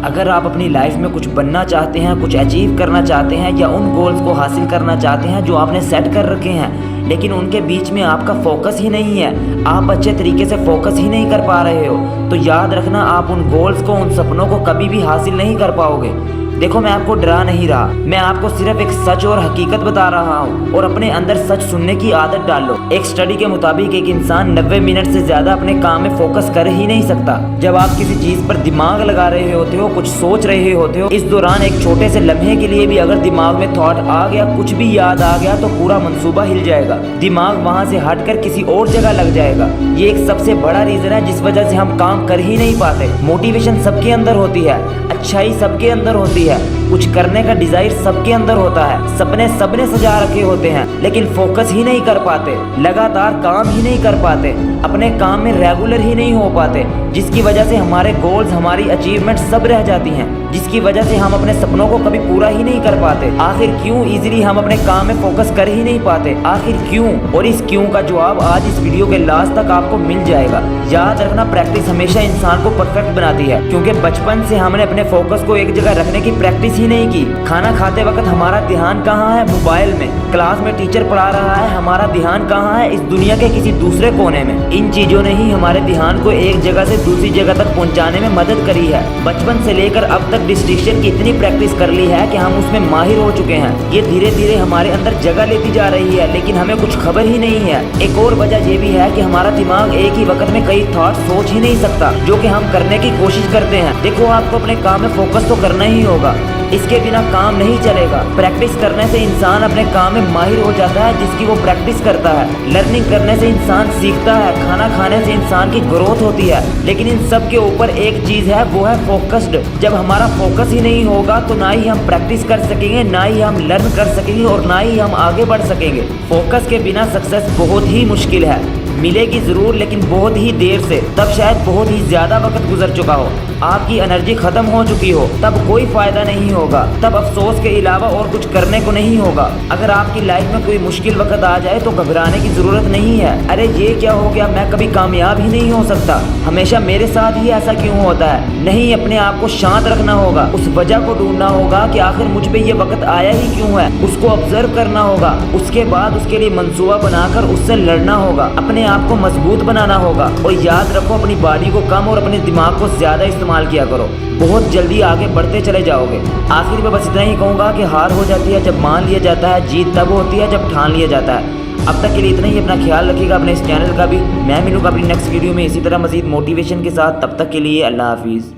اگر آپ اپنی لائف میں کچھ بننا چاہتے ہیں، کچھ اچیو کرنا چاہتے ہیں یا ان گولز کو حاصل کرنا چاہتے ہیں جو آپ نے سیٹ کر رکھے ہیں، لیکن ان کے بیچ میں آپ کا فوکس ہی نہیں ہے، آپ اچھے طریقے سے فوکس ہی نہیں کر پا رہے ہو، تو یاد رکھنا آپ ان گولز کو، ان سپنوں کو کبھی بھی حاصل نہیں کر پاؤ گے۔ دیکھو، میں آپ کو ڈرا نہیں رہا، میں آپ کو صرف ایک سچ اور حقیقت بتا رہا ہوں، اور اپنے اندر سچ سننے کی عادت ڈال لو۔ ایک اسٹڈی کے مطابق ایک انسان 90 منٹ سے زیادہ اپنے کام میں فوکس کر ہی نہیں سکتا۔ جب آپ کسی چیز پر دماغ لگا رہے ہوتے ہو، کچھ سوچ رہے ہوتے ہو، اس دوران ایک چھوٹے سے لمحے کے لیے بھی اگر دماغ میں تھاٹ آ گیا، کچھ بھی یاد آ گیا، تو پورا منصوبہ ہل جائے گا، دماغ وہاں سے ہٹ کر کسی اور جگہ لگ جائے گا۔ یہ ایک سب سے بڑا ریزن ہے جس وجہ سے ہم کام کر ہی نہیں پاتے۔ موٹیویشن سب کے اندر ہوتی ہے، اچھائی سب کے اندر ہوتی ہے، کچھ کرنے کا ڈیزائر سب کے اندر ہوتا ہے، سپنے سب نے سجا رکھے ہوتے ہیں، لیکن فوکس ہی نہیں کر پاتے، لگاتار کام ہی نہیں کر پاتے، اپنے کام میں ریگولر ہی نہیں ہو پاتے، جس کی وجہ سے ہمارے گولز، ہماری اچیومنٹ سب رہ جاتی ہیں، جس کی وجہ سے ہم اپنے سپنوں کو کبھی پورا ہی نہیں کر پاتے۔ آخر کیوں ایزیلی ہم اپنے کام میں فوکس کر ہی نہیں پاتے؟ آخر کیوں؟ اور اس کیوں کا جواب آج اس ویڈیو کے لاسٹ تک آپ کو مل جائے گا۔ یاد رکھنا، پریکٹس ہمیشہ انسان کو پرفیکٹ بناتی ہے، کیونکہ بچپن سے ہم نے اپنے فوکس کو ایک جگہ رکھنے کی پریکٹس ہی نہیں کی۔ کھانا کھاتے وقت ہمارا دھیان کہاں ہے؟ موبائل میں۔ کلاس میں ٹیچر پڑھا رہا ہے، ہمارا دھیان کہاں ہے؟ اس دنیا کے کسی دوسرے کونے میں۔ ان چیزوں نے ہی ہمارے دھیان کو ایک جگہ سے دوسری جگہ تک پہنچانے میں مدد کری ہے۔ بچپن سے لے کر اب تک ڈسٹریکشن کی اتنی پریکٹس کر لی ہے کہ ہم اس میں ماہر ہو چکے ہیں۔ یہ دھیرے دھیرے ہمارے اندر جگہ لیتی جا رہی ہے، لیکن ہمیں کچھ خبر ہی نہیں ہے۔ ایک اور وجہ یہ بھی ہے کہ ہمارا دماغ ایک ہی وقت میں کئی تھاٹ سوچ ہی نہیں سکتا، جو کہ ہم کرنے کی کوشش کرتے ہیں۔ دیکھو، آپ کو اپنے کام میں فوکس تو کرنا ہی ہوگا، اس کے بنا کام نہیں چلے گا۔ پریکٹس کرنے سے انسان اپنے کام میں ماہر ہو جاتا ہے، جس کی وہ پریکٹس کرتا ہے۔ لرننگ کرنے سے انسان سیکھتا ہے، کھانا کھانے سے انسان کی گروتھ ہوتی ہے، لیکن ان سب کے اوپر ایک چیز ہے، وہ ہے فوکسڈ۔ جب ہمارا فوکس ہی نہیں ہوگا تو نہ ہی ہم پریکٹس کر سکیں گے، نہ ہی ہم لرن کر سکیں گے، اور نہ ہی ہم آگے بڑھ سکیں گے۔ فوکس کے بنا سکسیس بہت ہی مشکل ہے، ملے گی ضرور لیکن بہت ہی دیر سے، تب شاید بہت ہی زیادہ وقت گزر چکا ہو، آپ کی انرجی ختم ہو چکی ہو، تب کوئی فائدہ نہیں ہوگا، تب افسوس کے علاوہ اور کچھ کرنے کو نہیں ہوگا۔ اگر آپ کی لائف میں کوئی مشکل وقت آ جائے تو گھبرانے کی ضرورت نہیں ہے۔ ارے یہ کیا ہو گیا، میں کبھی کامیاب ہی نہیں ہو سکتا، ہمیشہ میرے ساتھ ہی ایسا کیوں ہوتا ہے؟ نہیں، اپنے آپ کو شانت رکھنا ہوگا، اس وجہ کو ڈھونڈنا ہوگا کہ آخر مجھ پہ یہ وقت آیا ہی کیوں ہے، اس کو آبزرو کرنا ہوگا، اس کے بعد اس کے لیے منصوبہ بنا کر اس سے لڑنا ہوگا، اپنے آپ کو مضبوط بنانا ہوگا۔ اور یاد رکھو، اپنی باڈی کو کم اور اپنے دماغ کو زیادہ استعمال کیا کرو، بہت جلدی آگے بڑھتے چلے جاؤ گے۔ آخر میں بس اتنا ہی کہوں گا کہ ہار ہو جاتی ہے جب مان لیا جاتا ہے، جیت تب ہوتی ہے جب ٹھان لیا جاتا ہے۔ اب تک کے لیے اتنا ہی، اپنا خیال رکھیے گا، اپنے اس چینل کا بھی۔ میں ملوں گا اپنی نیکسٹ ویڈیو میں اسی طرح مزید موٹیویشن کے ساتھ، تب تک کے لیے اللہ حافظ۔